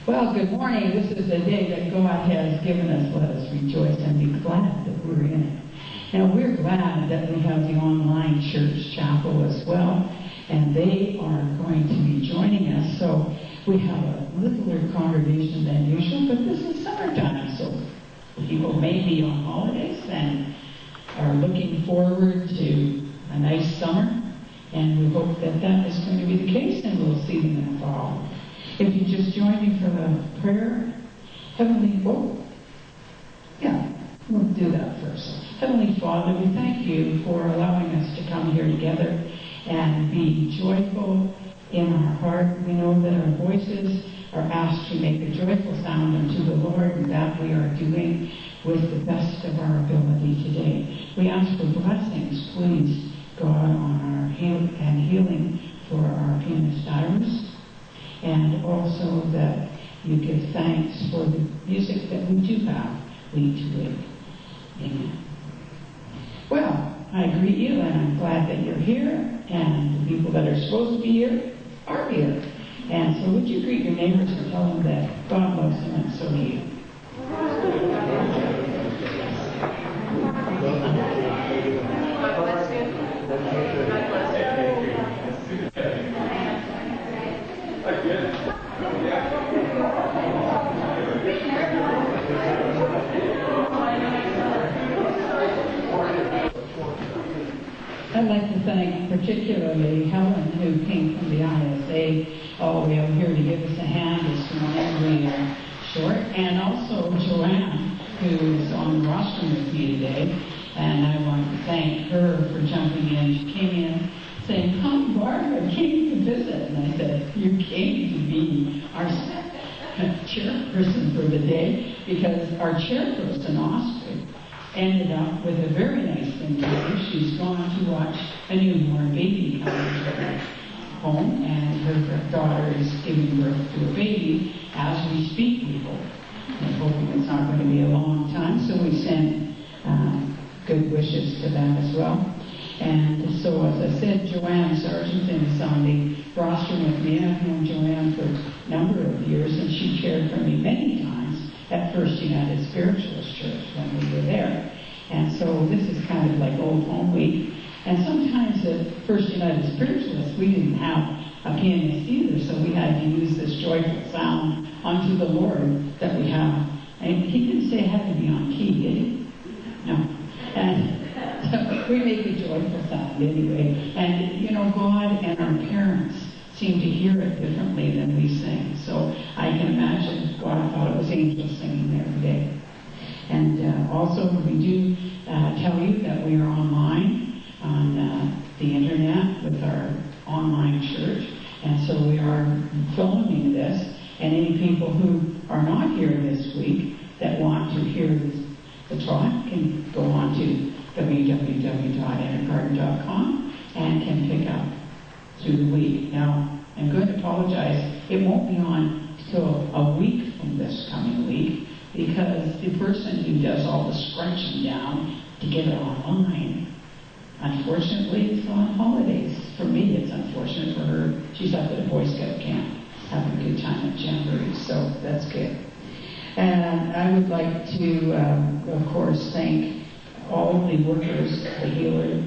Well, good morning. This is the day that God has given us. Let us rejoice and be glad that we're in it. And we're glad that we have the online church chapel as well. And they are going to be joining us. So we have a littler congregation than usual, but this is summertime. So people may be on holidays and are looking forward to a nice summer. And we hope that that is going to be the case, and we'll see them in the fall. If you just join me for the prayer, we'll do that first. Heavenly Father, we thank you for allowing us to come here together and be joyful in our heart. We know that our voices are asked to make a joyful sound unto the Lord, and that we are doing with the best of our ability today. We ask for blessings, please, God, on our healing for our pianist Iris, and also that you give thanks for the music that we do have week to week. Amen. Well, I greet you, and I'm glad that you're here, and the people that are supposed to be here are here. And so would you greet your neighbors and tell them that God loves them, and so do you. I'd like to thank particularly Helen, who came from the ISA all the way over here to give us a hand this morning. We are short. And also Joanne, who's on the rostrum with me today. And I want to thank her for jumping in. She came in saying, "Come, Barb, I came to visit." And I said, "You came to be our chairperson for the day," because our chairperson, Austria, ended up with a very nice thing to do. She's gone to watch a newborn baby come into her home, and her daughter is giving birth to a baby as we speak, we hope. And hoping it's not going to be a long time, so we send good wishes to them as well. And so, as I said, Joanne Sargent is on the rostrum with me. I've known Joanne for a number of years, and she cared for me many times at First United Spiritualist Church when we were there. And so this is kind of like Old Home Week. And sometimes at First United Spiritualist, we didn't have a pianist either, so we had to use this joyful sound unto the Lord that we have. And he didn't say it had to be on key, did he? No. And so we make a joyful sound anyway. And, you know, God and our parents seem to hear it differently than we sing. So I can imagine God thought it was angels singing there today. And also we do tell you that we are online on the internet with our online church. And so we are filming this. And any people who are not here this week that want to hear the talk can go on to www.entergarden.com and can pick up through the week. Now, I'm going to apologize. It won't be on till a week from this coming week, because the person who does all the scrunching down to get it online, unfortunately, is on holidays. For me, it's unfortunate. For her, she's up at a Boy Scout camp having a good time at Jamboree, so that's good. And I would like to, of course, thank all the workers, the healer,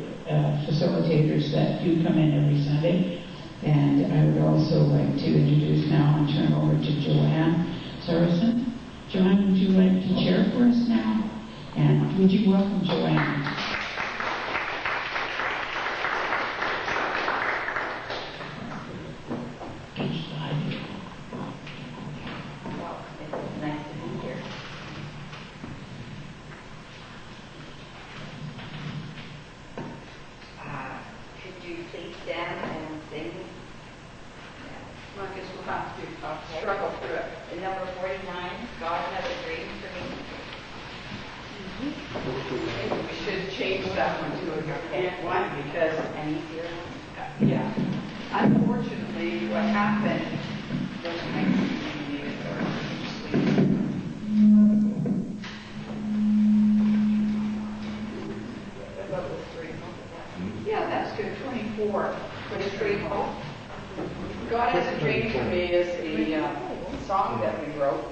facilitators that do come in every Sunday. And I would also like to introduce now and turn over to Joanne Saracen. Joanne, would you like to chair for us now? And would you welcome Joanne? God has a dream for me as a song that we wrote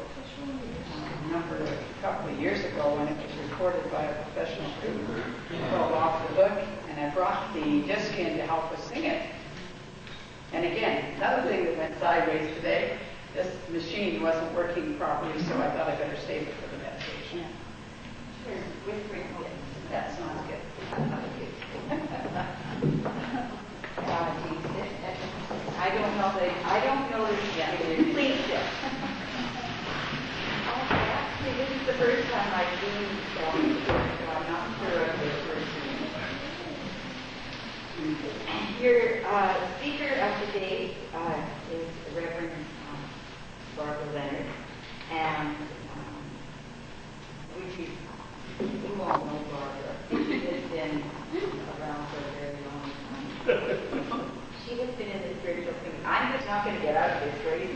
a couple of years ago when it was recorded by a professional group called Off the Book, and I brought the disc in to help us sing it. And again, another thing that went sideways today, this machine wasn't working properly, so I thought I better save it for the message. Yeah. Sure. Whispering. That sounds good. I don't know that. Yeah. Please do. Actually, this is the first time I've seen film, so I'm not sure of the first name. Your speaker of the day is Reverend Barb Leonard, and you won't know Barbara. She has been around for a very long time. She has been in the spiritual community. I'm just not going to get out of this race.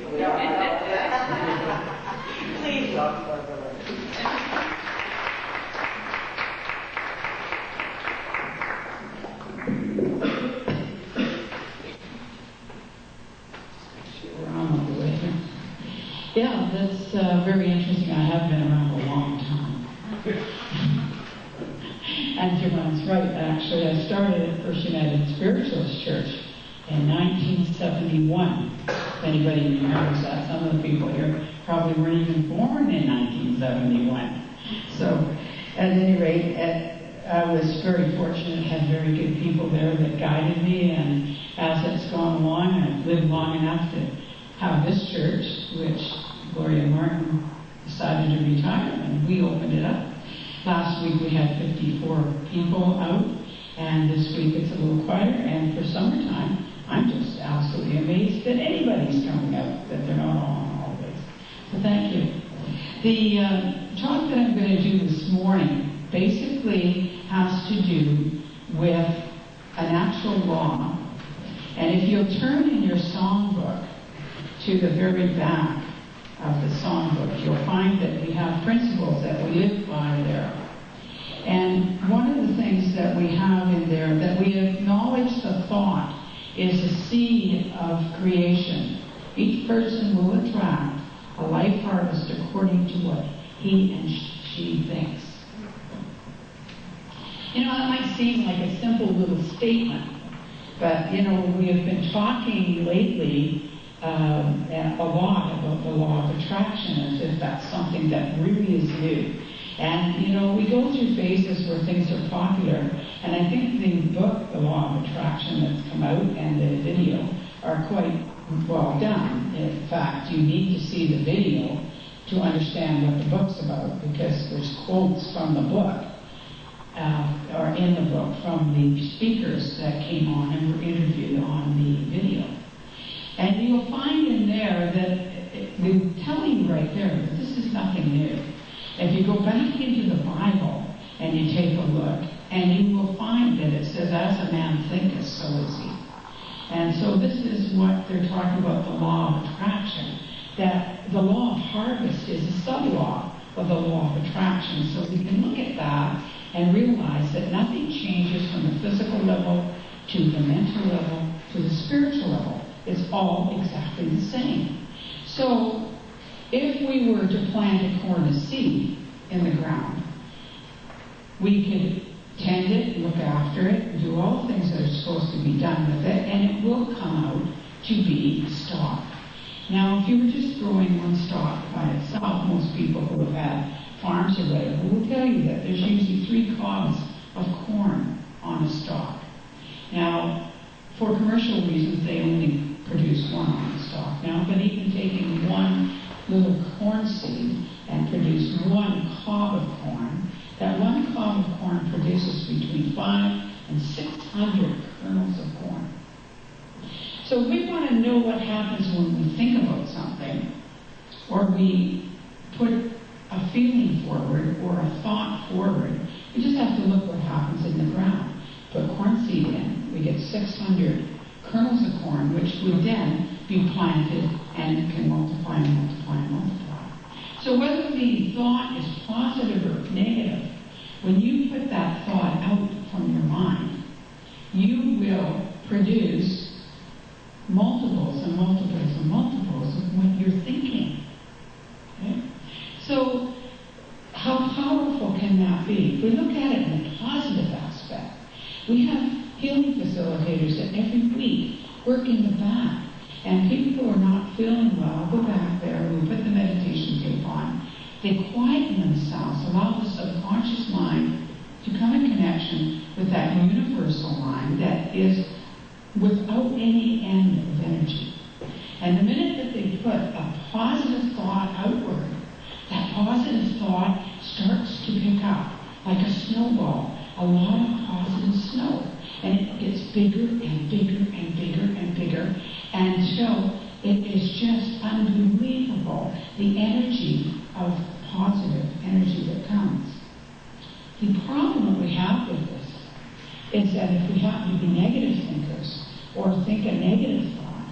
Please welcome Barb Leonard. Yeah, that's very interesting. I have been around a long time. And Joanne's right, actually. I started at First United Spiritualist Church in 1971. If anybody remembers that, some of the people here probably weren't even born in 1971. So, at any rate, I was very fortunate, had very good people there that guided me, and as it's gone along, I've lived long enough to have this church, which Gloria Martin decided to retire, and we opened it up. Last week we had 54 people out, and this week it's a little quieter, and for summertime, I'm just absolutely amazed that anybody's coming out, that they're not all on holidays. So thank you. The talk that I'm going to do this morning basically has to do with a natural law, and if you'll turn in your songbook to the very back of the songbook, you'll find that we have principles that we live by there. And one of the things that we have in there, that we acknowledge the thought, is a seed of creation. Each person will attract a life harvest according to what he and she thinks. You know, that might seem like a simple little statement, but, you know, we have been talking lately a lot about the law of attraction, as if that's something that really is new. And, you know, we go through phases where things are popular, and I think the book, The Law of Attraction, that's come out, and the video are quite well done. In fact, you need to see the video to understand what the book's about, because there's quotes from the book, or in the book, from the speakers that came on and were interviewed on the video. And you'll find in there that they're telling you right there that this is nothing new. If you go back into the Bible and you take a look, and you will find that it says, as a man thinketh, so is he. And so this is what they're talking about, the law of attraction, that the law of harvest is a sub-law of the law of attraction. So we can look at that and realize that nothing changes from the physical level to the mental level to the spiritual level. It's all exactly the same. So if we were to plant a corn seed in the ground, we could tend it, look after it, do all the things that are supposed to be done with it, and it will come out to be stalk. Now, if you were just growing one stalk by itself, most people who have had farms or whatever will tell you that there's usually 3 cobs of corn on a stalk. Now, for commercial reasons, they only produce 1 on the stalk now, but even taking 1 little corn seed and produce 1 cob of corn, that 1 cob of corn produces between 500 and 600 kernels of corn. So if we want to know what happens when we think about something, or we put a feeling forward or a thought forward, we just have to look what happens in the ground. Put corn seed in, we get 600 kernels of corn, which would then be planted and it can multiply and multiply and multiply. So whether the thought is positive or negative, when you put that thought out from your mind, you will produce multiples and multiples and multiples of what you're thinking. feeling well, go back there, we put the meditation tape on. They quieten themselves, allow the subconscious mind to come in connection with that universal mind that is without any end of energy. And the minute that they put a positive thought outward, that positive thought starts to pick up like a snowball, a lot of positive snow. And it gets bigger and bigger and bigger and bigger until it is just unbelievable, the energy of positive energy that comes. The problem that we have with this is that if we happen to be negative thinkers or think a negative thought,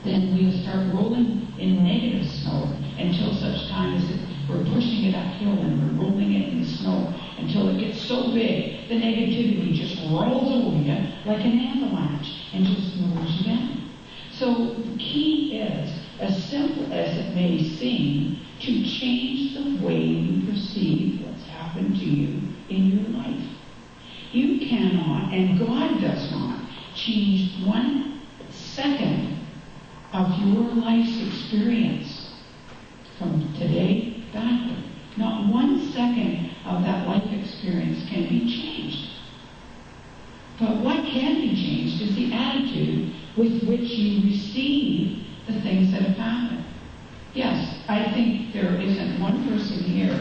then we'll start rolling in negative snow until such time as we're pushing it uphill and we're rolling it in the snow until it gets so big, the negativity just rolls over you like an avalanche and just moves you down. So the key is, as simple as it may seem, to change the way you perceive what's happened to you in your life. You cannot, and God does not, change 1 second of your life's experience from today backward. Not 1 second of that life experience can be changed. But what can be changed is the attitude with which you receive the things that have happened. Yes, I think there isn't one person here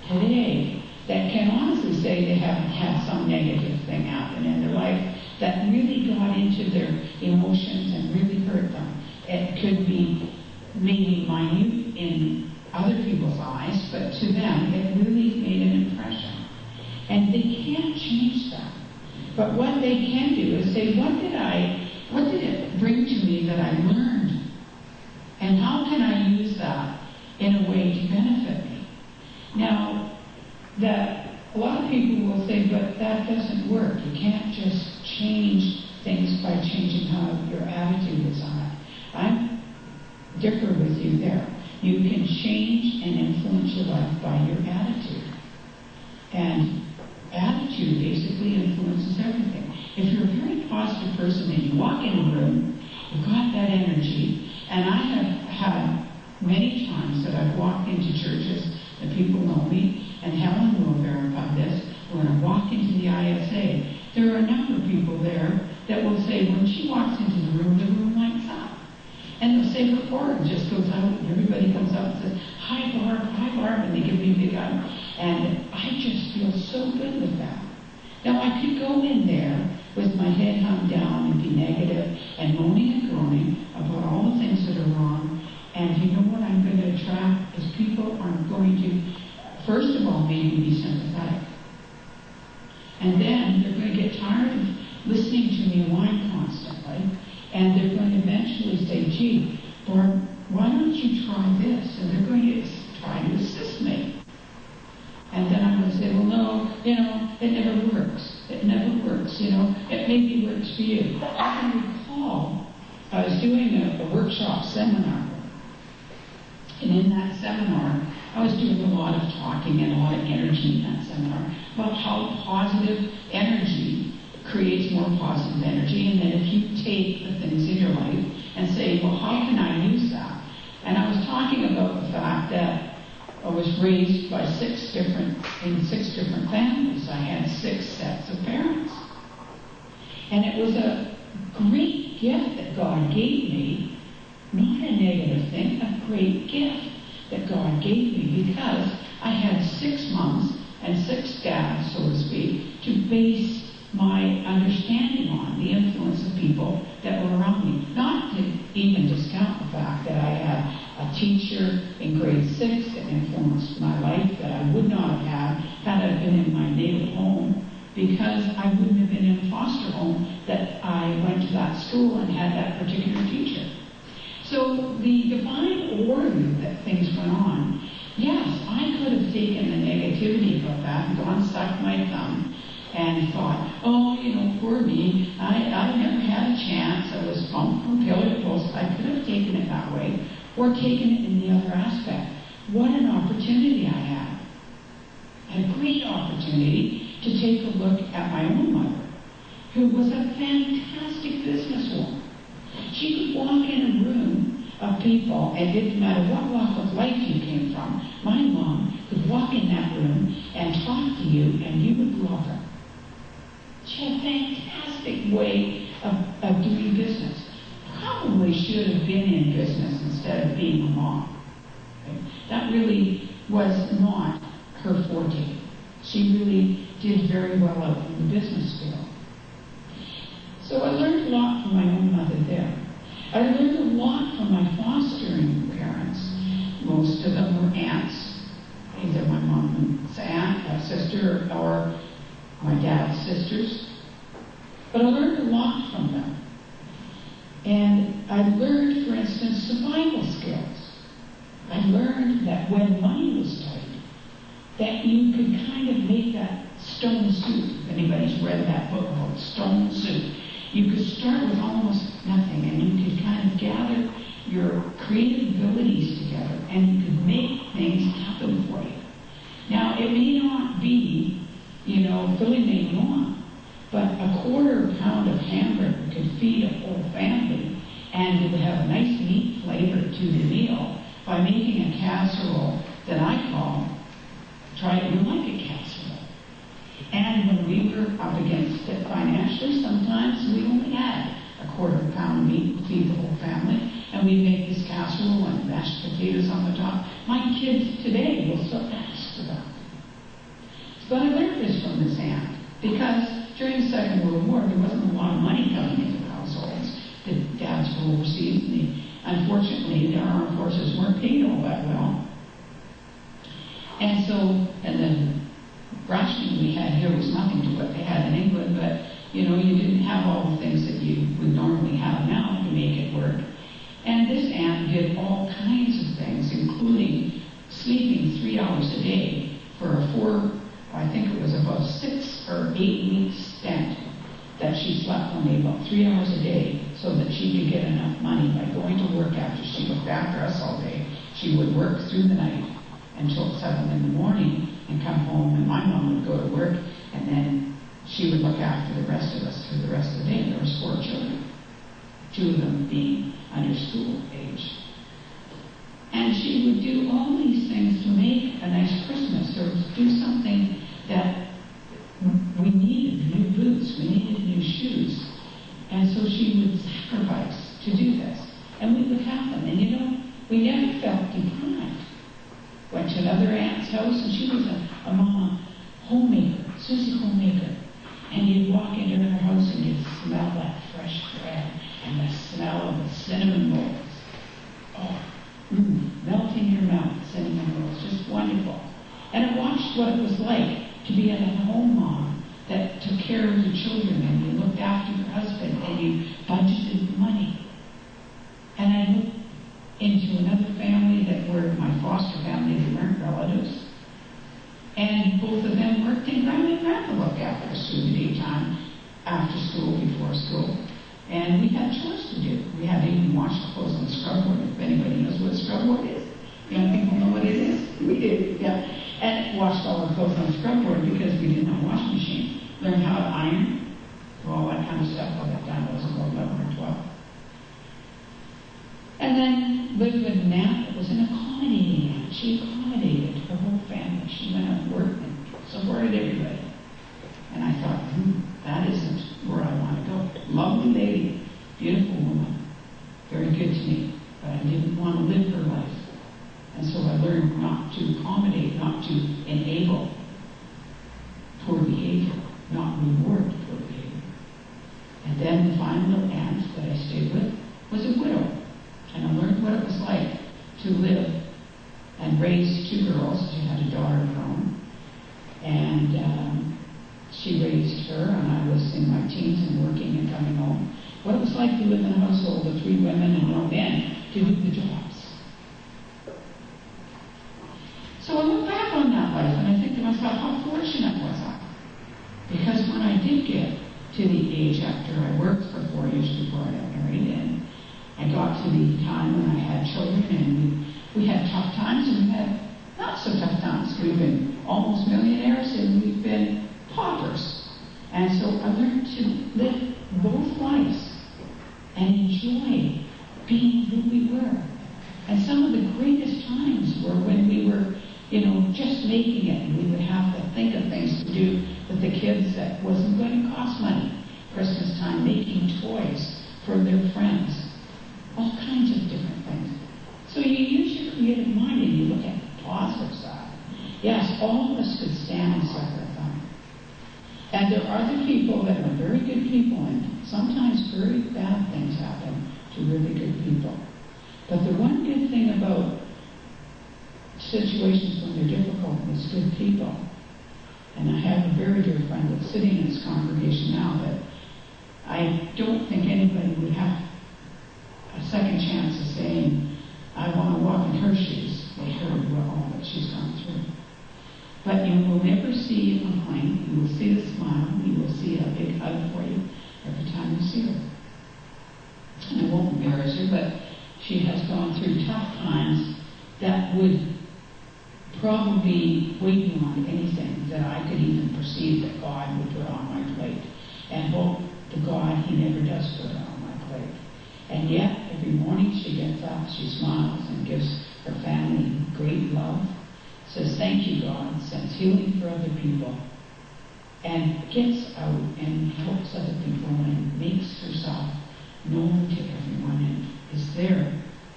today that can honestly say they haven't had some negative thing happen in their life that really got into their emotions and really hurt them. It could be maybe minute in other people's eyes, but to them it really made an impression. And they can't change that. But what they can do is say, what did it bring to me that I learned? And how can I use that in a way to benefit me? Now, a lot of people will say, but that doesn't work. You can't just change things by changing how your attitude is on it. I differ with you there. You can change and influence your life by your attitude. And attitude basically influences everything. If you're a very positive person and you walk in a room, you've got that energy. And I have had many times that I've walked into churches and people know me, and Helen will verify this, when I walk into the ISA, there are a number of people there that will say when she walks into the room lights up. And they'll say her aura just goes out, and everybody comes up and says, hi Barb, and they give me a big hug. And I just feel so good with that. Now I could go in there with my head hung down and be negative and moaning and groaning about all the things that are wrong. And you know what I'm going to attract is people aren't going to, first of all, maybe be sympathetic. And then they're going to get tired of listening to me whine constantly. And they're going to eventually say, gee, Barb, why don't you try this? And they're going to try to assist me. And then I'm going to say, well, no, it never works. It never works, It maybe works for you. I can recall I was doing a workshop seminar. And in that seminar, I was doing a lot of talking and a lot of energy in that seminar about how positive energy creates more positive energy. And then if you take the things in your life and say, well, how can I use that? And I was talking about the fact that I was raised by in 6 different families. I had 6 sets of parents. And it was a great gift that God gave me, not a negative thing, a great gift that God gave me, because I had 6 moms and 6 dads, so to speak, to base my understanding on, the influence of people that were around me. Not to even discount the fact that I had a teacher in grade 6 that influenced my life that I would not have had I been in my native home, because I wouldn't have been in a foster home that I went to that school and had that particular teacher. So the divine order that things went on, yes, I could have taken the negativity about that and gone sucked my thumb and thought, oh, poor me, I never had a chance, I was bumped from pillar to post. I could have taken it that way, or taken it in the other aspect. What an opportunity I had. A great opportunity to take a look at my own mother, who was a fantastic businesswoman. She could walk in a room of people, and it didn't matter what walk of life you came from. My mom could walk in that room and talk to you, and you would love her. She had a fantastic way of doing business. Probably should have been in business instead of being a mom. Okay? That really was not her forte. She really did very well out in the business field. So I learned a lot from my own mother there. I learned a lot from my fostering parents. Most of them were aunts, either my mom's aunt, a sister, or my dad's sisters. But I learned a lot from them. And I learned, for instance, survival skills. I learned that when money was tight, that you could kind of make that stone soup. If anybody's read that book called Stone Soup, you could start with almost nothing, and you could kind of gather your creative abilities together, and you could make things happen for you. Now, it may not be, filet mignon, but a quarter pound of hamburger could feed a whole family, and it would have a nice meat flavor to the meal by making a casserole that I call try it like a casserole. And when we were up against it financially, sometimes we only had a quarter pound of meat to feed the whole family, and we'd make this casserole and mashed potatoes on the top. My kids today will still ask for that. But I learned this from this aunt, because during the Second World War, there wasn't a lot of money coming into households. The dads were overseas, and unfortunately, the armed forces weren't paid all that well. And the rationing we had here was nothing to what they had in England, but, you didn't have all the things that you would normally have now to make it work. And this aunt did all kinds of things, including sleeping 3 hours a day for I think it was about 6 or 8 weeks stint that she slept only about 3 hours a day so that she could get enough money by going to work after she looked after us all day. She would work through the night until 7 in the morning and come home, and my mom would go to work, and then she would look after the rest of us through the rest of the day. There was 4 children, 2 of them being under school age. And she would do all these things to make a nice Christmas, or to do something that we needed, new boots, we needed new shoes. And so she would sacrifice to do this. And we would have them. And we never felt deprived. Went to another aunt's house, and she was a mama homemaker, Susie homemaker. And you'd walk into her house and you'd smell that fresh bread and the smell of the cinnamon rolls. Oh, melt in your mouth, cinnamon rolls, just wonderful. And I watched what it was like to be a home mom that took care of your children, and you looked after your husband, and you budgeted money. And I looked into another family that were my foster family. They weren't relatives. And both of them worked, and Grandma and Grandpa looked after us through the daytime, after school, before school. And we had chores to do. We had to even wash the clothes on the scrubboard. If anybody knows what a scrubboard is. Young people know what it is? We did, yeah. And washed all our clothes on the scrubboard because we didn't have a washing machine. Learned how to iron, all that kind of stuff. By that time I was about 11 or 12. And then lived with an aunt that was an accommodating aunt. She accommodated her whole family. She went out and worked and supported everybody. And I thought, that isn't where I want to go. Lovely lady, beautiful woman, very good to me, but I didn't want to live her life. And so I learned not to accommodate, not to enable poor behavior, not reward poor behavior. And then the final aunt that I stayed with was a widow. And I learned what it was like to live and raise 2 girls. She had a daughter of her own. And she raised her, and I was in my teens and working and coming home. What it was like to live in a household of 3 women and no men to do the jobs. So I look back on that life and I think to myself, how fortunate was I? Because when I did get to the age after I worked for 4 years before I got married, and I got to the time when I had children, and we had tough times and we had not so tough times. We've been almost millionaires and we've been paupers. And so I learned to live both lives and enjoy And some of the greatest times were when we were, just making it, and we would have to think of things to do with the kids that wasn't going to cost money. Christmas time, making toys for their friends. All kinds of different things. So you use your creative mind and you look at the positive side. Yes, all of us could stand and suck our thumb. And there are the people that are very good people, and sometimes very bad things happen to really good people. But the one good thing about situations when they're difficult is good people. And I have a very dear friend that's sitting in this congregation now that I don't think anybody would have a second chance of saying, I want to walk in her shoes. They heard all that she's gone through. But you will never see a complaint. You will see a smile. You will see a big hug for you every time you see her. And I won't embarrass her, but she has gone through tough times that would probably weigh beyond anything that I could even perceive that God would put on my plate. And hope to God He never does put it on my plate. And yet, every morning she gets up, she smiles and gives her family great love. Says, thank you, God, sends healing for other people, and gets out and helps other people and makes herself known to everyone and is there,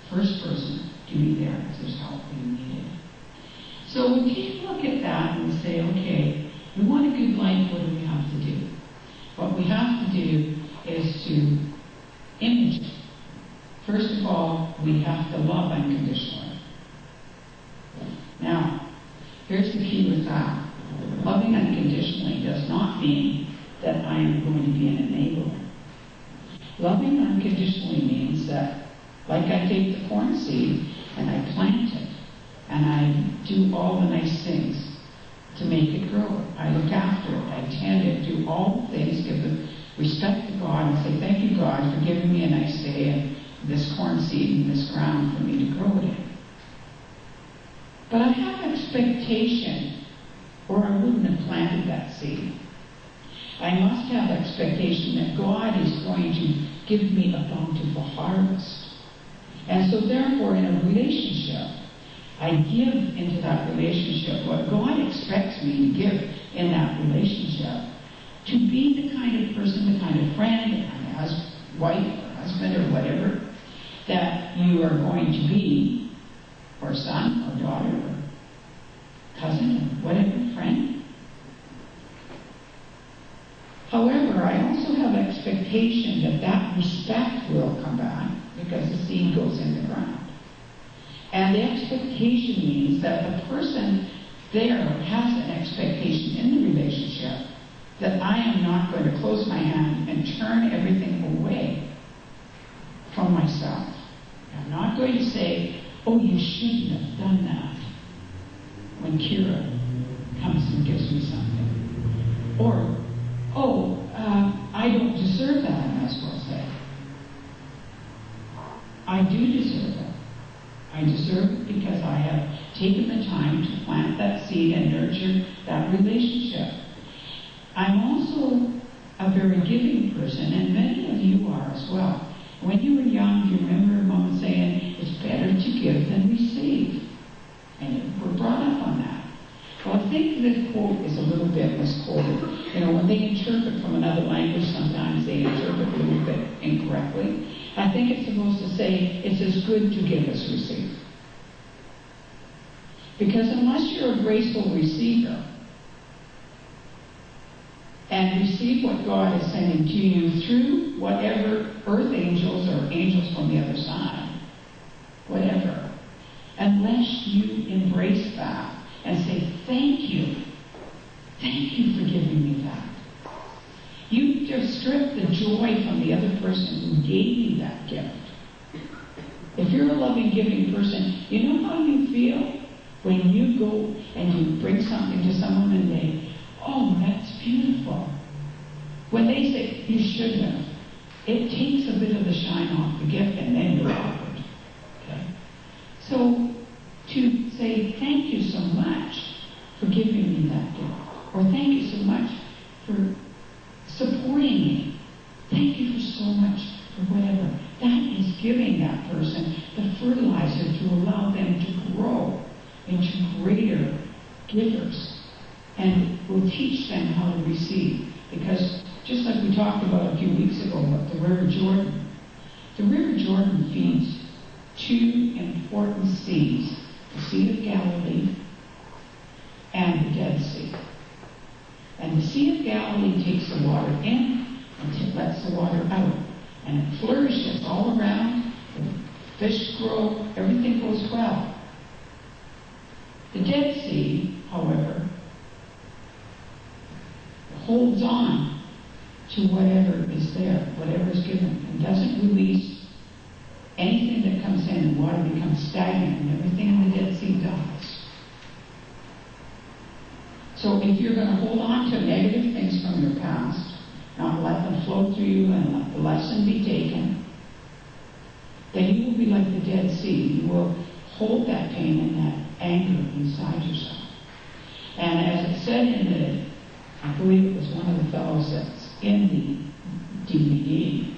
first person to be there if there's help being needed. So we take a look at that and we say, okay, we want a good life, what do we have to do? What we have to do is to image it. First of all, we have to love unconditionally. Now, here's the key with that. Loving unconditionally does not mean that I am going to be an enabler. Loving unconditionally means that, like I take the corn seed and I plant it, and I do all the nice things to make it grow. I look after it, I tend it, do all the things, give the respect to God, and say, thank you, God, for giving me a nice day and this corn seed in this ground for me to grow it in. But I have expectation, or I wouldn't have planted that seed. I must have expectation that God is going to give me a bountiful harvest. And so therefore, in a relationship, I give into that relationship what God expects me to give in that relationship, to be the kind of person, the kind of friend, the kind of wife or husband or whatever that you are going to be, or son or daughter or cousin or whatever, friend. However, I also have expectation that that respect will come back because the seed goes in the ground. And the expectation means that the person there has an expectation in the relationship that I am not going to close my hand and turn everything away from myself. I'm not going to say, oh, you shouldn't have done that when Kira comes and gives me something. Or, oh, I don't deserve that, I might as well say. I do deserve it. I deserve it because I have taken the time to plant that seed and nurture that relationship. I'm also a very giving person, and many of you are as well. When you were young, you remember Mom saying, it's better to give than receive. And we're brought up on that. Well, I think this quote is a little bit misquoted. When they interpret from another language, sometimes they interpret a little bit incorrectly. I think it's supposed to say, it's as good to give as receive. Because unless you're a graceful receiver, and receive what God is sending to you through whatever earth angels or angels from the other side, whatever, unless you embrace that and say, thank you for giving me that. You just strip the joy from the other person who gave you that gift. If you're a loving, giving person, you know how you feel when you go and you bring something to someone and they, oh, that's beautiful. When they say, you should have, it takes a bit of the shine off the gift and then you're awkward. Okay? So, to say, thank you so much for giving me that gift. Or thank you so much for supporting me. Thank you for so much for whatever. That is giving that person the fertilizer through into greater givers, and will teach them how to receive. Because just like we talked about a few weeks ago about the River Jordan feeds two important seas, the Sea of Galilee and the Dead Sea. And the Sea of Galilee takes the water in and it lets the water out. And it flourishes all around. The fish grow. Everything goes well. The Dead Sea, however, holds on to whatever is there, whatever is given, and doesn't release anything that comes in, and water becomes stagnant, and everything in the Dead Sea dies. So if you're going to hold on to negative things from your past, not let them flow through you and let the lesson be taken, then you will be like the Dead Sea. You will hold that pain and that anger inside yourself. And as it said in the, I believe it was one of the fellows that's in the DVD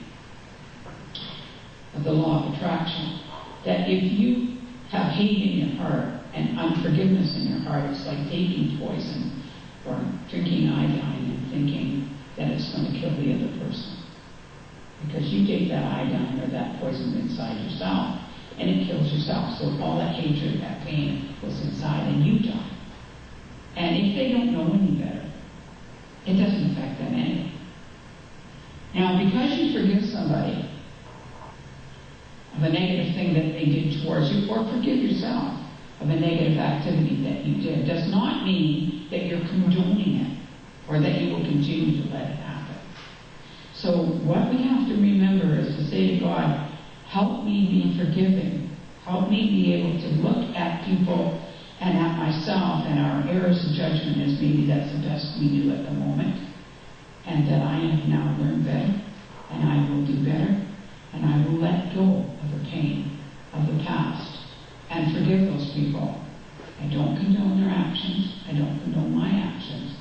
of the Law of Attraction, that if you have hate in your heart and unforgiveness in your heart, it's like taking poison or drinking iodine and thinking that it's going to kill the other person. Because you take that iodine or that poison inside yourself, and it kills yourself. So all that hatred, that pain goes inside, and you die. And if they don't know any better, it doesn't affect them anyway. Now, because you forgive somebody of a negative thing that they did towards you, or forgive yourself of a negative activity that you did, does not mean that you're condoning it, or that you will continue to let it happen. So what we have to remember is to say to God, help me be forgiving. Help me be able to look at people and at myself and our errors of judgment as maybe that's the best we do at the moment, and that I have now learned better, and I will do better, and I will let go of the pain of the past and forgive those people. I don't condone their actions. I don't condone my actions.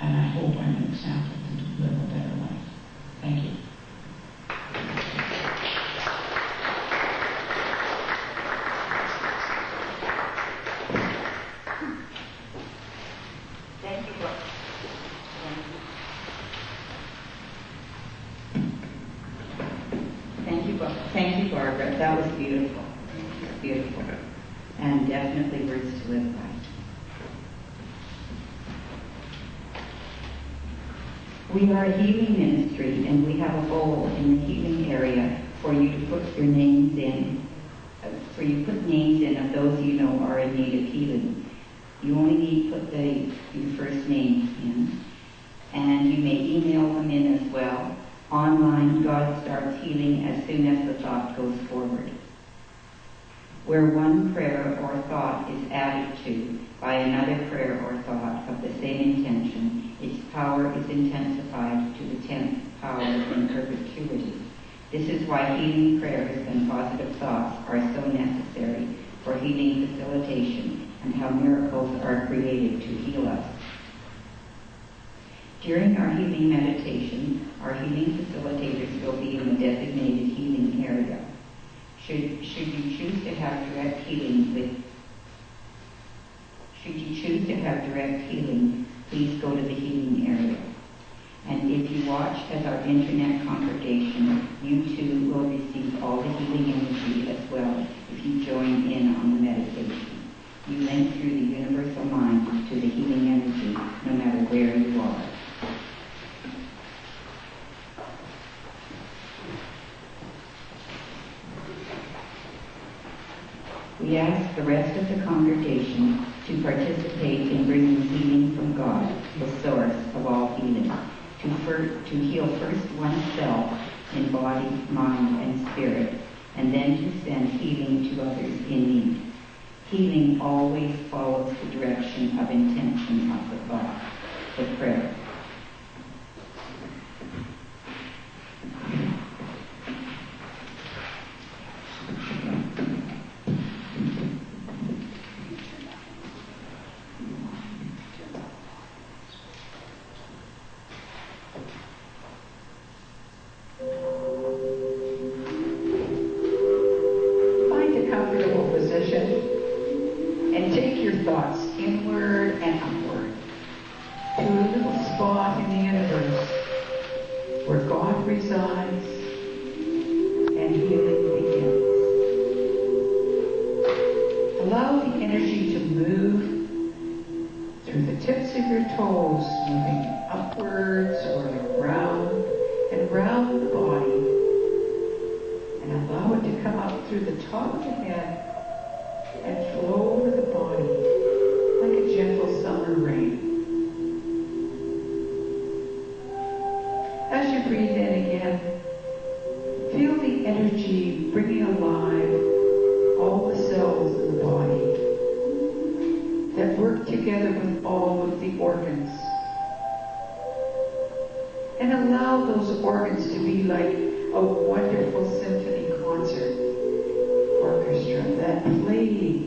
And I hope I'm an example to live a better life. Thank you. Thank you, Barb. Thank you, Barbara. That was beautiful. Beautiful. And definitely words to live by. We are a healing ministry, and we have a goal in the healing area for you to put your names in, put names in of those you know are in need of healing. You only need to put your first names in, and you may email them in as well. Online, God starts healing as soon as the thought goes forward. Where one prayer or thought is added to by another prayer or thought of the same intention, its power is intensified to the 10th power in perpetuity. This is why healing prayers and positive thoughts are so necessary for healing facilitation and how miracles are created to heal us. During our healing meditation, our healing facilitators will be in the designated healing area. Should you choose to have direct healing, please go to the healing area. And if you watch as our internet congregation, you too will receive all the healing energy as well if you join in on the meditation. You link through the universal mind to the healing energy, no matter where you are. We ask the rest of the congregation to participate in bringing healing from God, the source of all healing, to heal first oneself in body, mind, and spirit, and then to send healing to others in need. Healing always follows the direction of intention of the thought, the prayer. Find a comfortable position and Allow the energy to move through the tips of your toes, moving upwards or around and round the body. And allow it to come up through the top of the head and flow over the body like a gentle summer rain. As you breathe in again, feel the energy bringing alive all the cells in the body that work together with all of the organs. And allow those organs to be like a wonderful symphony concert orchestra that play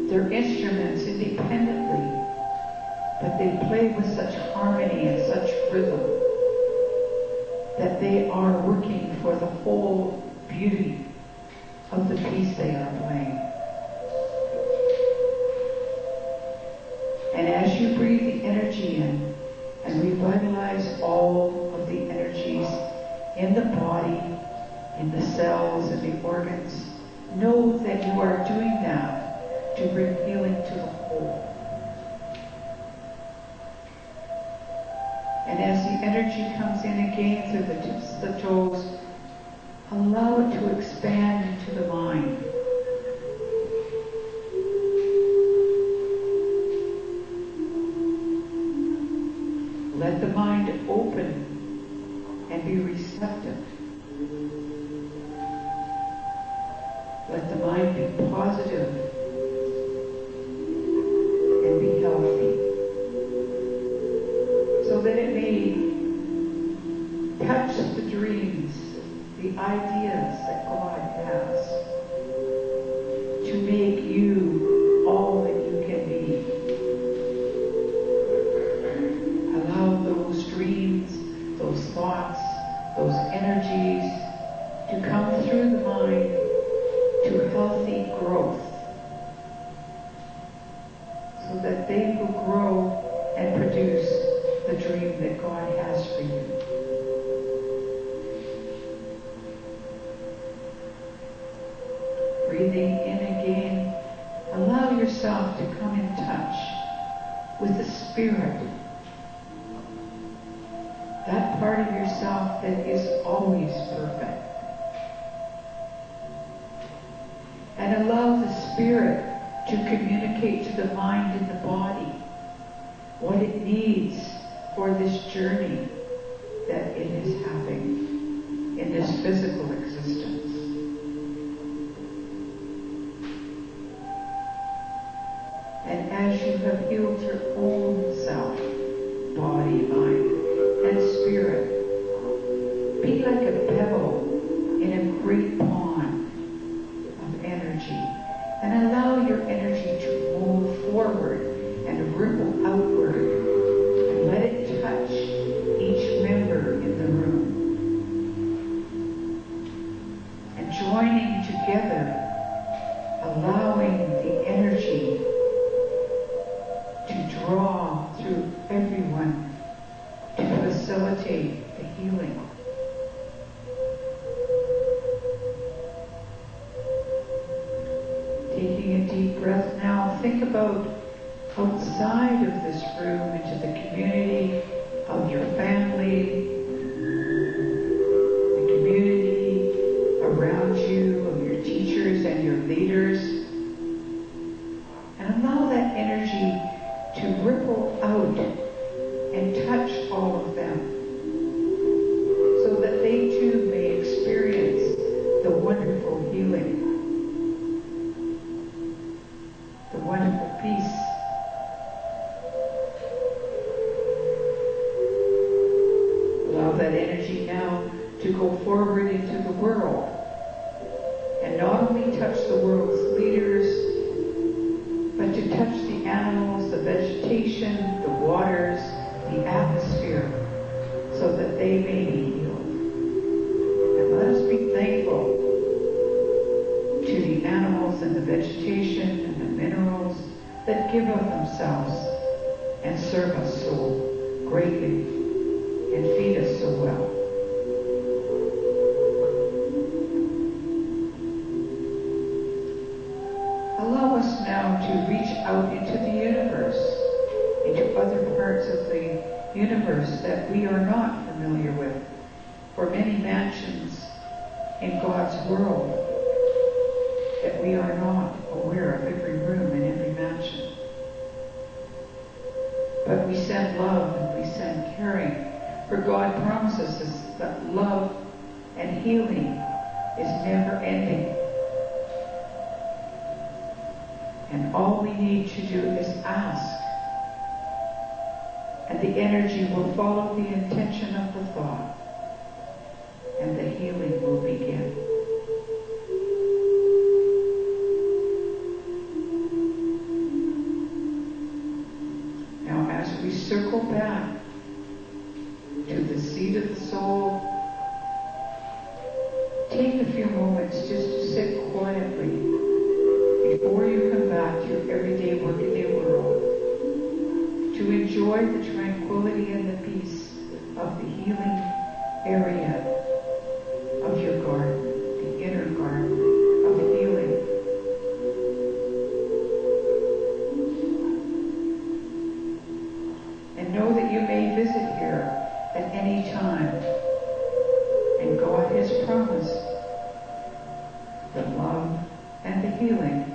their instruments independently, but they play with such harmony and such rhythm that they are working for the whole beauty of the piece they are playing. And as you breathe the energy in and revitalize all of the energies in the body, in the cells, and the organs, know that you are doing that to bring healing to the whole. And as the energy comes in again through the tips of the toes, allow it to expand into the mind. Let the mind open and be receptive. Let the mind be positive and be healthy, so that it may touch the dreams, the ideas that God has to make you all that you can be. Allow those dreams, those thoughts, those energies to come through the mind to healthy growth, so that they will grow and produce the dream that God has for you. Breathing in again, allow yourself to come in touch with the Spirit, that part of yourself that is always perfect. And allow the Spirit to communicate to the mind and the body what it needs for this journey that it is having in this physical existence. And as you have healed your own self, body, mind, and spirit, be like a pebble in a great pond of energy, and allow your energy to move forward and ripple outward, and let it touch each member in the room. And joining together, allowing the energy to draw through everyone to facilitate the healing. Taking a deep breath now, think about outside of this room into the community of your family, the community around you, of your teachers and your leaders, and allow that energy to ripple out and touch all of them, so that they too may experience the wonderful healing, the wonderful peace. Allow that energy now to go forward into the world, and not only touch the world's leaders, but to touch the animals, the vegetation, the waters, the atmosphere, so that they may be healed. And let us be thankful to the animals and the vegetation and the minerals that give of themselves and serve us so greatly and feed us so well. Allow us now to reach out into the universe, into other parts of the universe that we are not familiar with. For many mansions in God's world that we are not aware of every room in every mansion. But we send love and we send caring. For God promises us that love and healing is never ending. And all we need to do is ask. And the energy will follow the intention of the thought. And the healing will begin. Now as we circle back to the seat of the soul, take a few moments just to sit quietly before you come back to your everyday workaday world, to enjoy the tranquility and the peace of the healing area of your garden, the inner garden of healing. And know that you may visit here at any time. And God has promised that love and the healing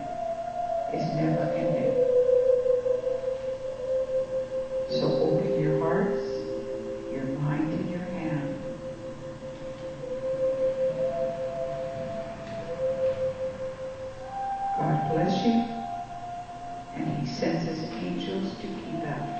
is never ending. So open your hearts, your mind, and your hand. God bless you, and He sends His angels to keep after you.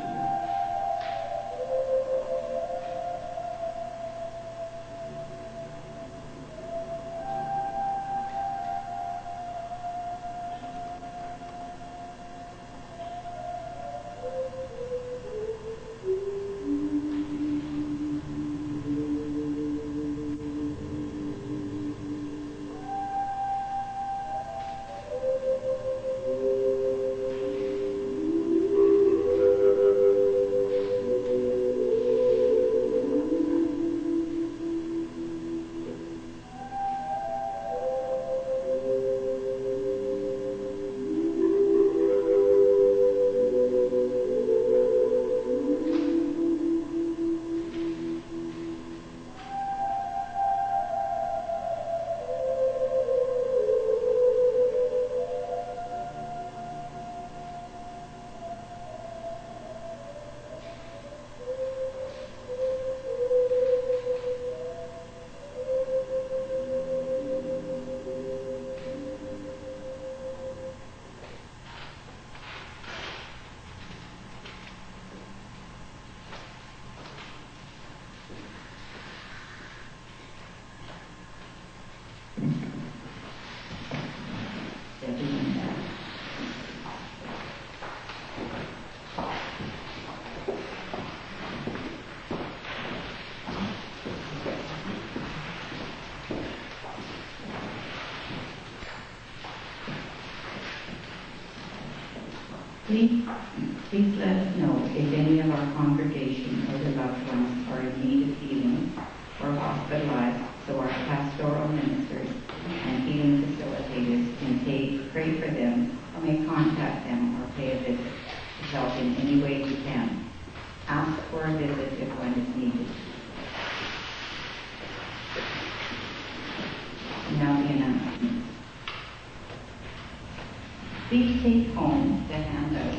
Please let us know if any of our congregation or their loved ones are in need of healing or hospitalized, so our pastoral ministers and healing facilitators can pray for them or may contact them or pay a visit to help in any way we can. Ask for a visit if one is needed. Now the announcements. Please take home the handout.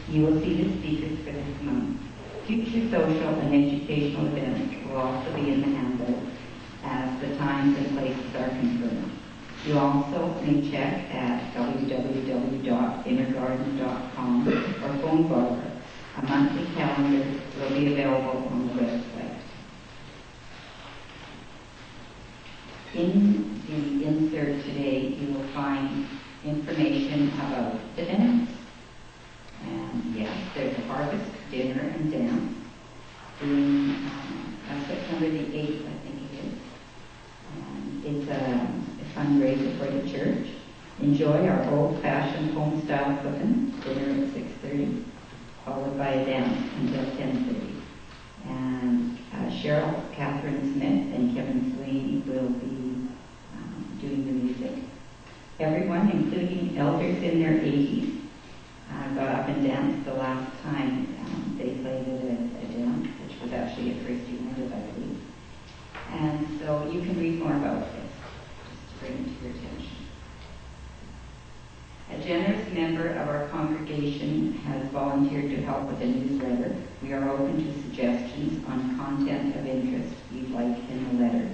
You will see the speakers for this month. Future social and educational events will also be in the handout as the times and places are confirmed. You also may check at www.innergarden.com or phone Barbara. A monthly calendar will be available on the website. In the insert today, you will find information about events. And yes, there's a harvest dinner and dance being September the 8th, I think it is. And it's a fundraiser for the church. Enjoy our old-fashioned home-style cooking, dinner at 6:30, followed by a dance until 10:30. And Cheryl, Catherine Smith, and Kevin Sweeney will be doing the music Everyone, including elders in their 80s, got up and danced the last time they played at a dance, which was actually at First United, I believe. And so you can read more about this, just to bring it to your attention. A generous member of our congregation has volunteered to help with a newsletter. We are open to suggestions on content of interest you'd like in the letter.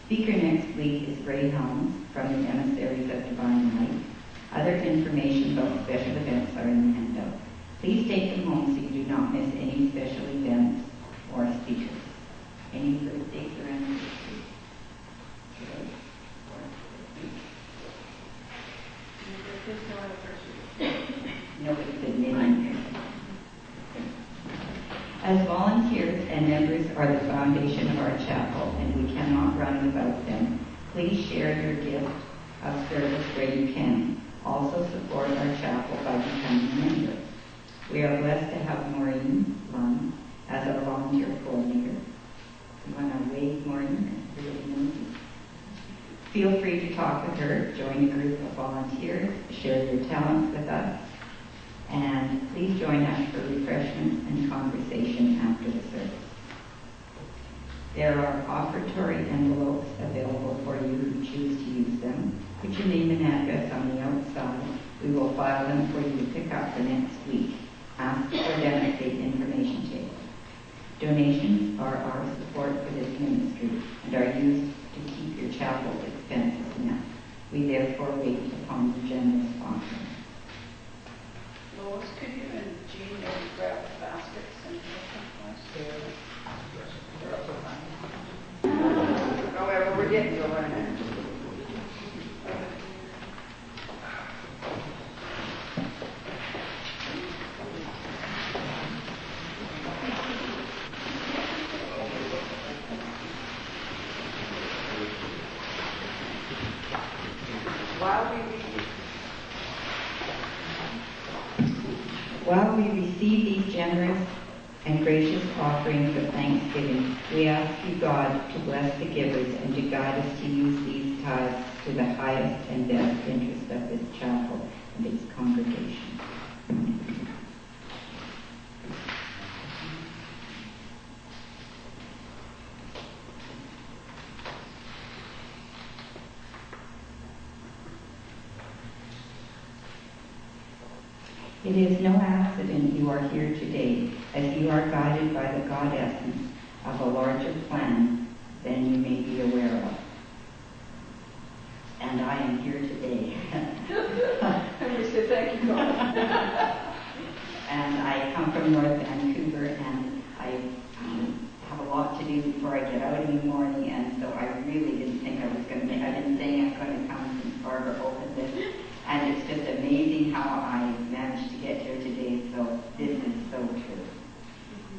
Speaker next week is Ray Helms from the Emissaries of Divine Light. Other information about special events are in the handout. Please take them home so you do not miss any special events or speakers. Any birthdays or anniversaries? Nobody said many. As volunteers and members are the foundation of our chapel, and we cannot run without them, please share your gift of service where you can. Also support our chapel by becoming a member. We are blessed to have Maureen Lund as our volunteer coordinator. You want to wave, Maureen? Everybody knows you. Feel free to talk with her, join a group of volunteers, share your talents with us, and please join us for refreshments and conversation after the service. There are offertory envelopes available for you who choose to use them. Put your name and address on the outside. We will file them for you to pick up the next week. Ask for them at the information table. Donations are our support for this ministry and are used to keep your chapel's expenses met. We therefore wait upon your generous offering. Lois, could you and Jean maybe grab the baskets and take them for us? However, we're getting to right now. While we receive these generous and gracious offerings of thanksgiving, we ask you, God, to bless the givers and to guide us to use these tithes to the highest and best interest of this chapel and its congregation. It is no accident you are here today, as you are guided by the God essence of a larger plan than you may be aware of. And I am here today. And we say thank you, God. And I come from North Vancouver, and I have a lot to do before I get out in the morning, and so I really didn't think I was going to make. I've been saying I'm going to come since Barbara opened this. And it's just amazing how I managed to get here today, so this is so true.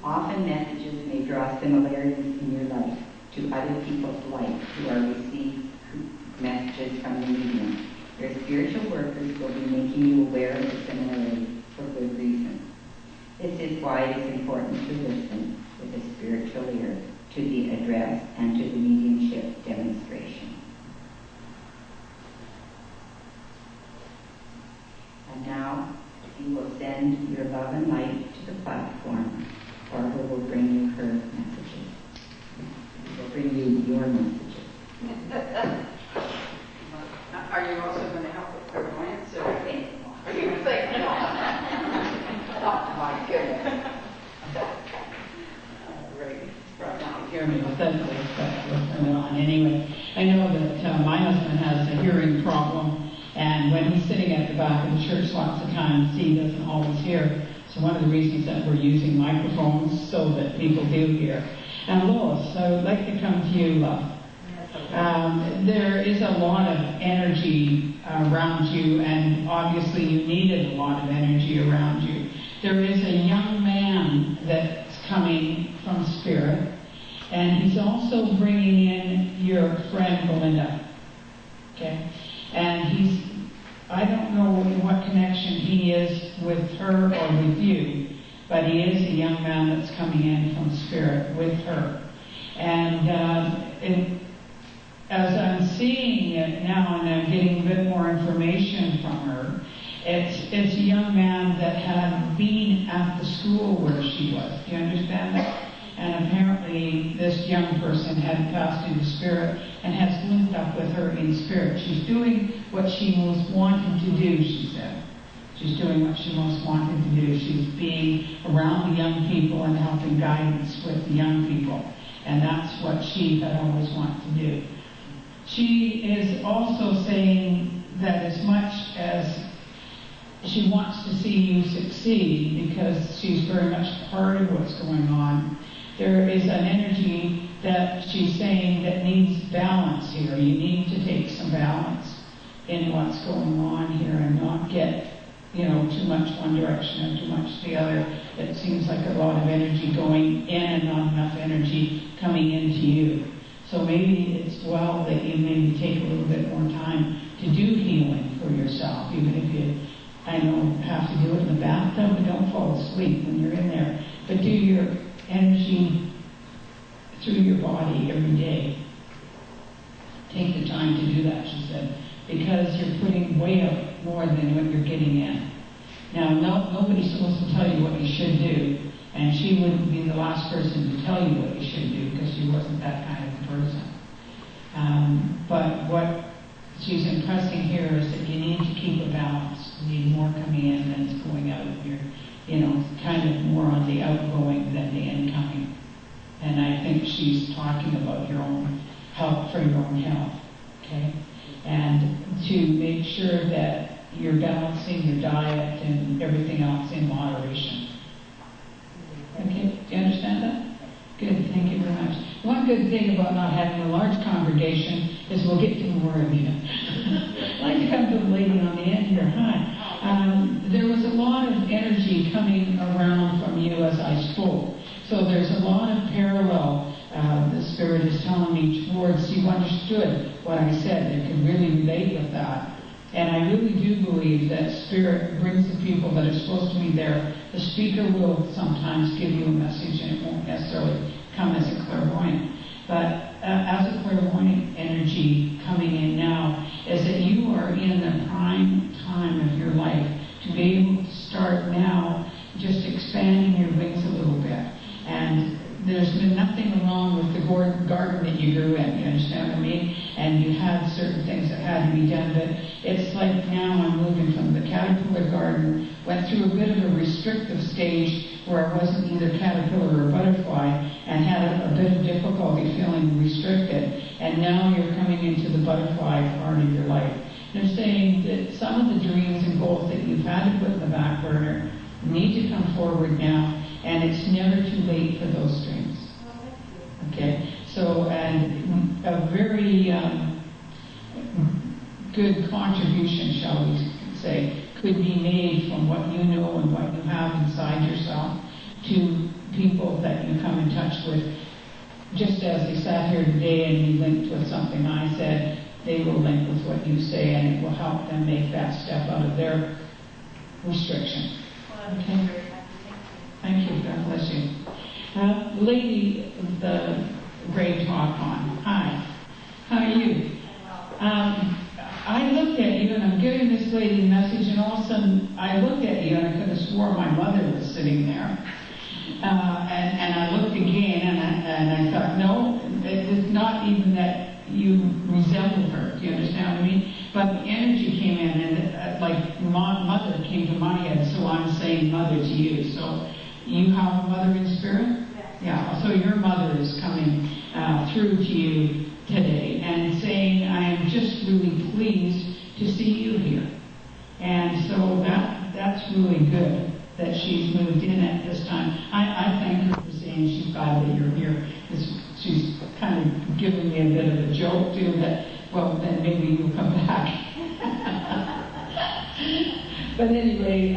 Often messages may draw similarities in your life to other people's life who are receiving messages from the medium. Your spiritual workers will be making you aware of the similarity for good reason. This is why it is important to listen with a spiritual ear to the address and to the mediumship demonstration. And now, you will send your love and light to the platform, or who will bring you her messages. Who will bring you your messages. Are you also going to help with clairvoyance? Or are you going to say no? Oh, my goodness. Right now, hear me authentically, but we'll turn it on anyway. I know that my husband has a hearing problem. And when he's sitting at the back of the church lots of times, he doesn't always hear. So one of the reasons that we're using microphones so that people do hear. And Lois, I would like to come to you, love. There is a lot of energy around you, and obviously you needed a lot of energy around you. There is a young man that's coming from Spirit, and he's also bringing in your friend Belinda. Okay? And I don't know in what connection he is with her or with you, but he is a young man that's coming in from Spirit with her. And as I'm seeing it now and I'm getting a bit more information from her, it's a young man that had been at the school where she was. Do you understand that? And apparently this young person had passed into spirit and has linked up with her in spirit. She's doing what she most wanted to do, she said. She's doing what she most wanted to do. She's being around the young people and helping guidance with the young people. And that's what she had always wanted to do. She is also saying that as much as she wants to see you succeed, because she's very much part of what's going on, there is an energy that she's saying that needs balance here. You need to take some balance in what's going on here and not get, too much one direction and too much the other. It seems like a lot of energy going in and not enough energy coming into you. So maybe it's well that you maybe take a little bit more time to do healing for yourself, even if you, have to do it in the bathtub, but don't fall asleep when you're in there. But do your energy through your body every day. Take the time to do that, she said, because you're putting way up more than what you're getting in. Now, nobody's supposed to tell you what you should do, and she wouldn't be the last person to tell you what you should do because she wasn't that kind of a person. But what she's impressing here is that you need to keep a balance. You need more coming in than is going out. You're, kind of more on the outgoing than the incoming. And I think she's talking about your own health, for your own health, okay? And to make sure that you're balancing your diet and everything else in moderation. Okay, do you understand that? Good, thank you very much. One good thing about not having a large congregation is we'll get to more of you. I'd like to come to the lady on the end here. Hi. There was a lot of energy coming around from you as I spoke. So there's a lot of parallel, the Spirit is telling me, towards you understood what I said. They can really relate with that. And I really do believe that Spirit brings the people that are supposed to be there. The speaker will sometimes give you a message, and it won't necessarily come as a clairvoyant. But as a clairvoyant energy coming in now is that you are in the prime time of your life to be able to start now just expanding your wings a little bit. And there's been nothing wrong with the garden that you grew in, you understand what I mean? And you had certain things that had to be done, but it's like now I'm moving from the caterpillar garden, went through a bit of a restrictive stage where I wasn't either caterpillar or butterfly, and had a bit of difficulty feeling restricted, and now you're coming into the butterfly part of your life. They're saying that some of the dreams and goals that you've had to put in the back burner need to come forward now, and it's never too late for those dreams. Okay? So, and a very good contribution, shall we say, could be made from what you know and what you have inside yourself to people that you come in touch with. Just as they sat here today and you linked with something I said, they will link with what you say, and it will help them make that step out of their restriction. Okay? Thank you. God bless you. Lady, the gray top on. Hi. How are you? I looked at you, and I'm giving this lady a message, and all of a sudden I looked at you, and I could have swore my mother was sitting there. And I looked again, and I thought, no, it's not even that you resemble her. Do you understand what I mean? But the energy came in, and like mother came to my head, so I'm saying mother to you. So you have a mother in spirit? Yes. Yeah, so your mother is coming through to you today and saying, I am just really pleased to see you here. And so that's really good that she's moved in at this time. I thank her for saying she's glad that you're here. She's kind of giving me a bit of a joke too, that, well, then maybe you'll come back. But anyway,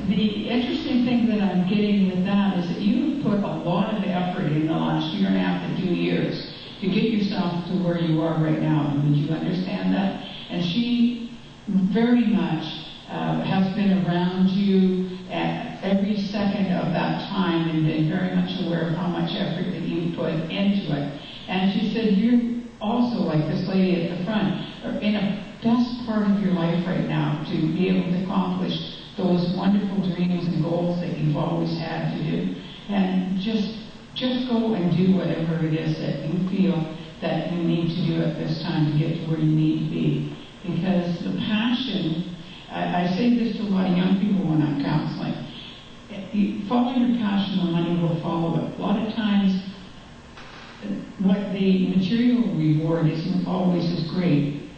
the interesting thing that I'm getting with that is that you've put a lot of effort in the last year and a half to 2 years to get yourself to where you are right now. Would you understand that? And she very much has been around you at every second of that time and been very much aware of how much effort that you put into it. And she said, you're also like this best part of your life right now to be able to accomplish those wonderful dreams and goals that you've always had to do. And just go and do whatever it is that you feel that you need to do at this time to get to where you need to be. Because the passion, I say this to a lot of young people when I'm counseling, you follow your passion, the money will follow it. A lot of times, what the material reward isn't always as great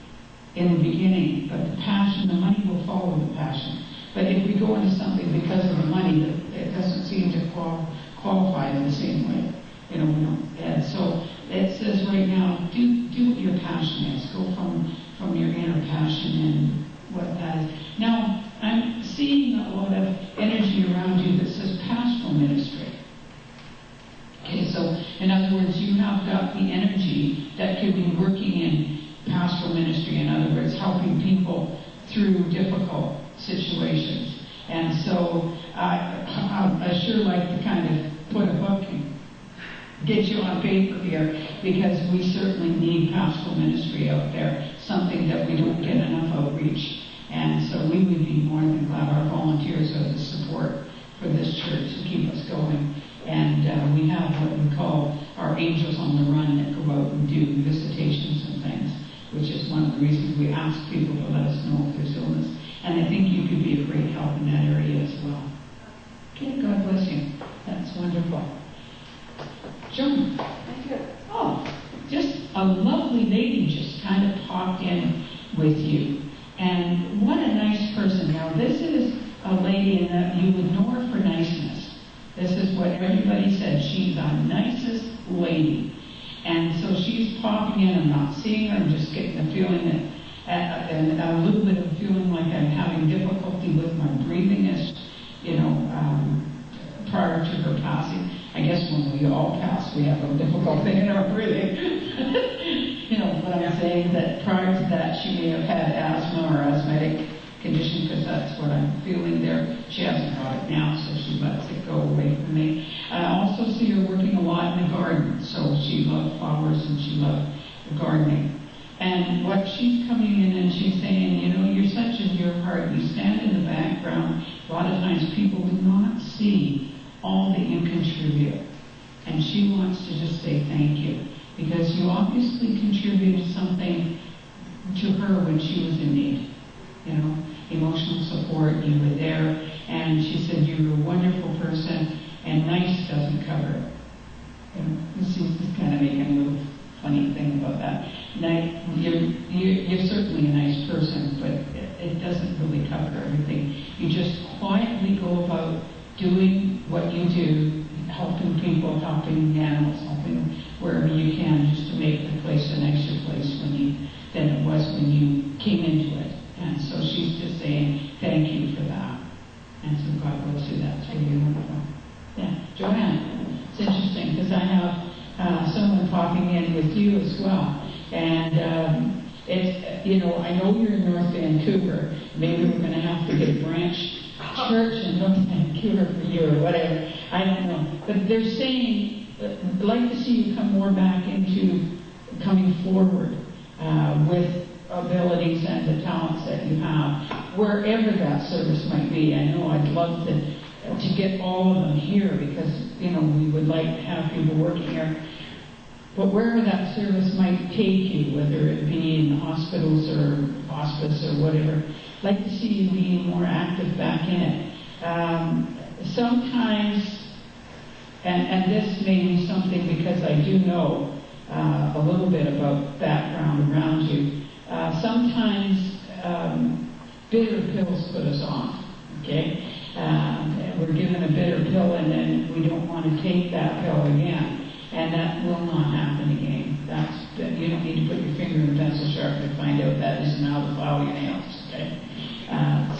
in the beginning, but the passion, the money will follow the passion. But if we go into something because of the money, it doesn't seem to qualify in the same way. You know, and so it says right now, do what your passion is. Go from your inner passion and what that is. Now, I'm seeing a lot of energy around you that says pastoral ministry. Okay, so in other words, you have got the energy that could be working in pastoral ministry. In other words, helping people through difficult situations. And so I sure like to kind of put a book and get you on paper here, because we certainly need pastoral ministry out there, something that we don't get enough outreach. And so we would be more than glad. Our volunteers are the support for this church to keep us going. And we have what we call our angels on the run that go out and do visitations and things, which is one of the reasons we ask people to let us know if there's illness. And I think you could be a great help in that area as well. Okay, God bless you. That's wonderful. Joan. Thank you. Oh, just a lovely lady just kind of popped in with you. And what a nice person. Now, this is a lady in that you would know her for niceness. This is what everybody said. She's the nicest lady. And so she's popping in. I'm not seeing her. I'm just getting the feeling that, and a little bit of feeling like I'm having difficulty with my breathing as, prior to her passing. I guess when we all pass, we have a difficulty in our breathing. But I'm saying that prior to that, she may have had asthma or asthmatic condition, because that's what I'm feeling there. She hasn't got it now, so she lets it go away from me. I also see her working a lot in the garden, so she loved flowers and she loved gardening. And what she's coming in and she's saying, you're such in your heart, you stand in the background. A lot of times people do not see all that you contribute. And she wants to just say thank you, because you obviously contributed something to her when she was in need. Emotional support, you were there. And she said you were a wonderful person, and nice doesn't cover it. She's just kind of making a little funny thing about that. You're certainly a nice person, but it doesn't really cover everything. You just quietly go about doing what you do, helping people, helping animals, helping wherever you can, just to make the place a nicer place than it was when you came into it. And so she's just saying thank you for that. And so God bless you. That's really wonderful. Yeah, Joanne. It's interesting because I have someone popping in with you as well. And it's, I know you're in North Vancouver. Maybe we're going to have to get a branch church in North Vancouver for you or whatever. I don't know. But they're saying, I'd like to see you come more back into coming forward with abilities and the talents that you have, wherever that service might be. I know I'd love to get all of them here, because, we would like to have people working here. But wherever that service might take you, whether it be in hospitals or hospice or whatever, I'd like to see you being more active back in it. Sometimes, and this may be something because I do know a little bit about background around you, sometimes bitter pills put us on, okay? We're given a bitter pill and then we don't want to take that pill again. And that will not happen again. You don't need to put your finger in the pencil sharpener to find out that isn't how to file your nails, okay?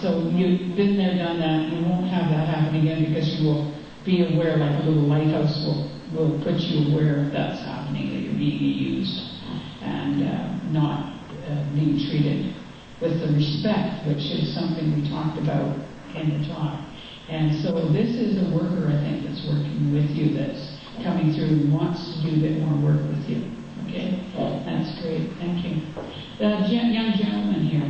So you've been there, done that. You won't have that happen again, because you will be aware, like a little lighthouse will put you aware if that's happening, that you're being used and not being treated with the respect, which is something we talked about in the talk. And so this is a worker, I think, that's working with you, that's coming through and wants to do a bit more work with you. Okay? That's great. Thank you. The young gentleman here.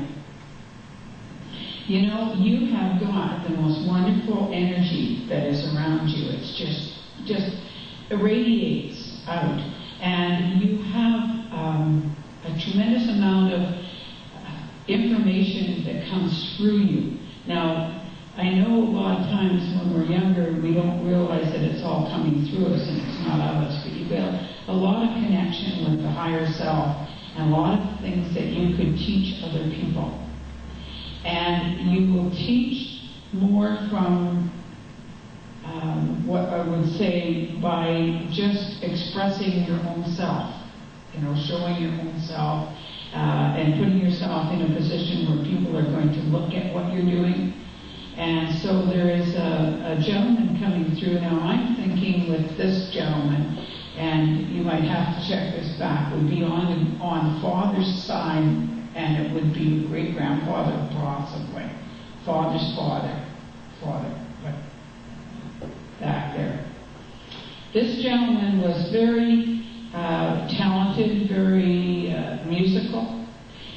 You know, you have got the most wonderful energy that is around you. It's just irradiates out. And you have a tremendous amount of information that comes through you. Now, I know a lot of times when we're younger, we don't realize that it's all coming through us and it's not of us, but you've got a lot of connection with the higher self and a lot of things that you could teach other people. And you will teach more from what I would say by just expressing your own self, you know, showing your own self, and putting yourself in a position where people are going to look at what you're doing. And so there is a gentleman coming through. Now I'm thinking with this gentleman, and you might have to check this back, would be on father's side, and it would be great-grandfather possibly. Father's father, but back there. This gentleman was very talented, very musical,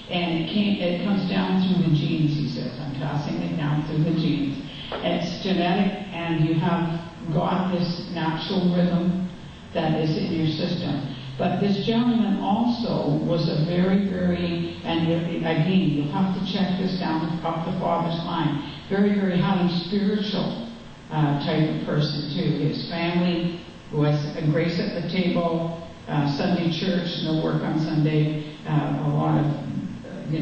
and it comes down through the genes, he says. I'm passing it down through the genes. It's genetic, and you have got this natural rhythm that is in your system. But this gentleman also was a very, very, and again, you'll have to check this down up the father's line, very, very highly spiritual type of person too. His family was a grace at the table, Sunday church, no work on Sunday, a lot of, the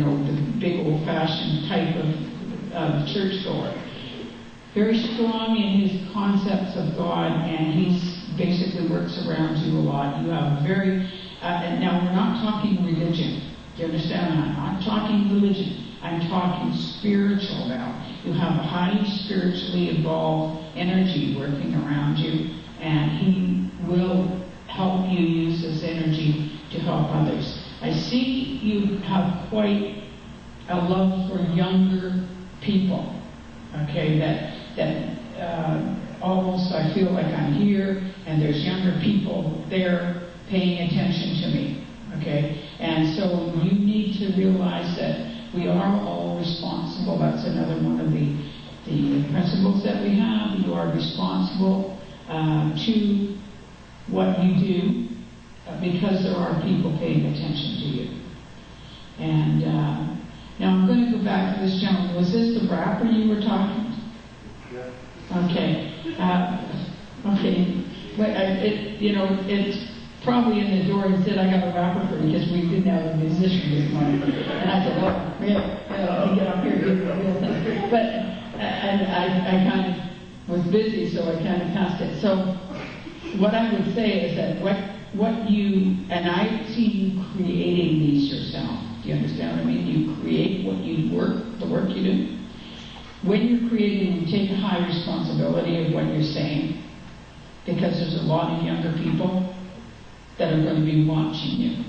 big old-fashioned type of churchgoer. Very strong in his concepts of God, and he's basically works around you a lot. You have a very, now we're not talking religion. Do you understand? I'm not talking religion. I'm talking spiritual now. You have a highly spiritually evolved energy working around you, and he will help you use this energy to help others. I see you have quite a love for younger people, okay, that almost I feel like I'm here and there's younger people there paying attention to me, okay? And so you need to realize that we are all responsible. That's another one of the principles that we have. You are responsible to what you do because there are people paying attention to you. And now I'm going to go back to this gentleman. Was this the rapper you were talking to? Yeah. Okay. Okay. But it's probably in the door and said, I got a rapper for you because we didn't have a musician this morning. And I said, oh, yeah, get up here and give me a real thing. But and I kind of was busy, so I kind of passed it. So what I would say is that what you, and I see you creating these yourself. Do you understand what I mean? You create the work you do. When you're creating, you take a high responsibility of what you're saying, because there's a lot of younger people that are going to be watching you.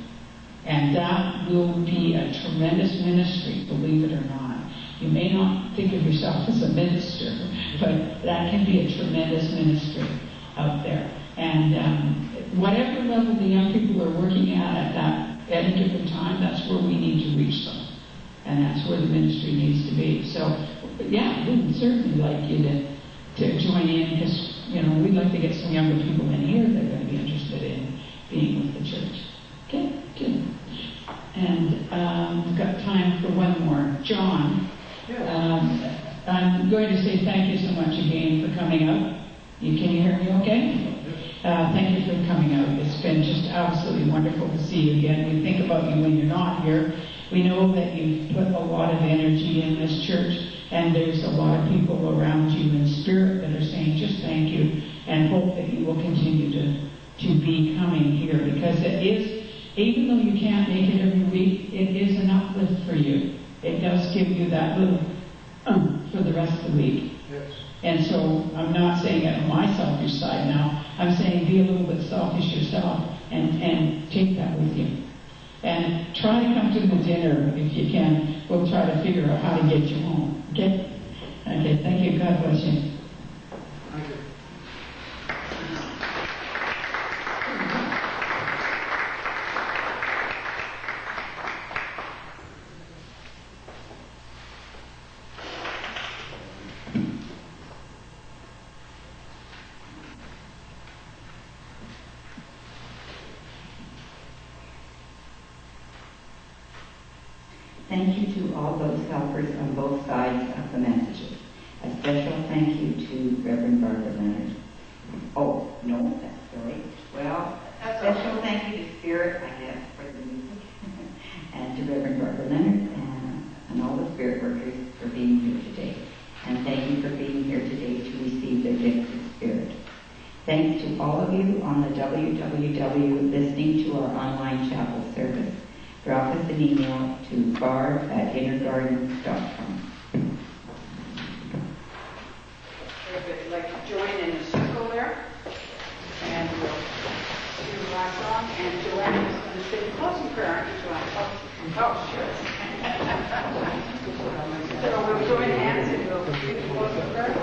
And that will be a tremendous ministry, believe it or not. You may not think of yourself as a minister, but that can be a tremendous ministry out there. And whatever level the young people are working at any given time, that's where we need to reach them. And that's where the ministry needs to be. So, yeah, we would certainly like you to join in, because, we'd like to get some younger people in here that are going to be interested in being with the church. Okay, good. And we've got time for one more. John, I'm going to say thank you so much again for coming out. Can you hear me okay? Thank you for coming out. It's been just absolutely wonderful to see you again. We think about you when you're not here. We know that you've put a lot of energy in this church, and there's a lot of people around you in spirit that are saying just thank you, and hope that you will continue to be coming here, because it is, even though you can't make it every week, it is an uplift for you. It does give you that little for the rest of the week. Yes. And so I'm not saying it on my selfish side now. I'm saying be a little bit selfish yourself and take that with you. And try to come to the dinner if you can. We'll try to figure out how to get you home. Okay? Okay, thank you. God bless you. Thank you. Thank you to all those helpers on both sides of the messages. A special thank you to Reverend Barb Leonard. Oh, no, that's silly. Well, a special thank you to Spirit, I guess, for the music, and to Reverend Barb Leonard and all the Spirit workers for being here today. And thank you for being here today to receive the gift of Spirit. Thanks to all of you on the www listening to our online chapel service. Drop us an email to barb@innergardens.com. Everybody like to join in the circle there. And we'll do the last song. And Joanne is going to say the closing prayer, aren't you, Joanne? Oh, sure. So we'll join hands and we'll do the closing prayer.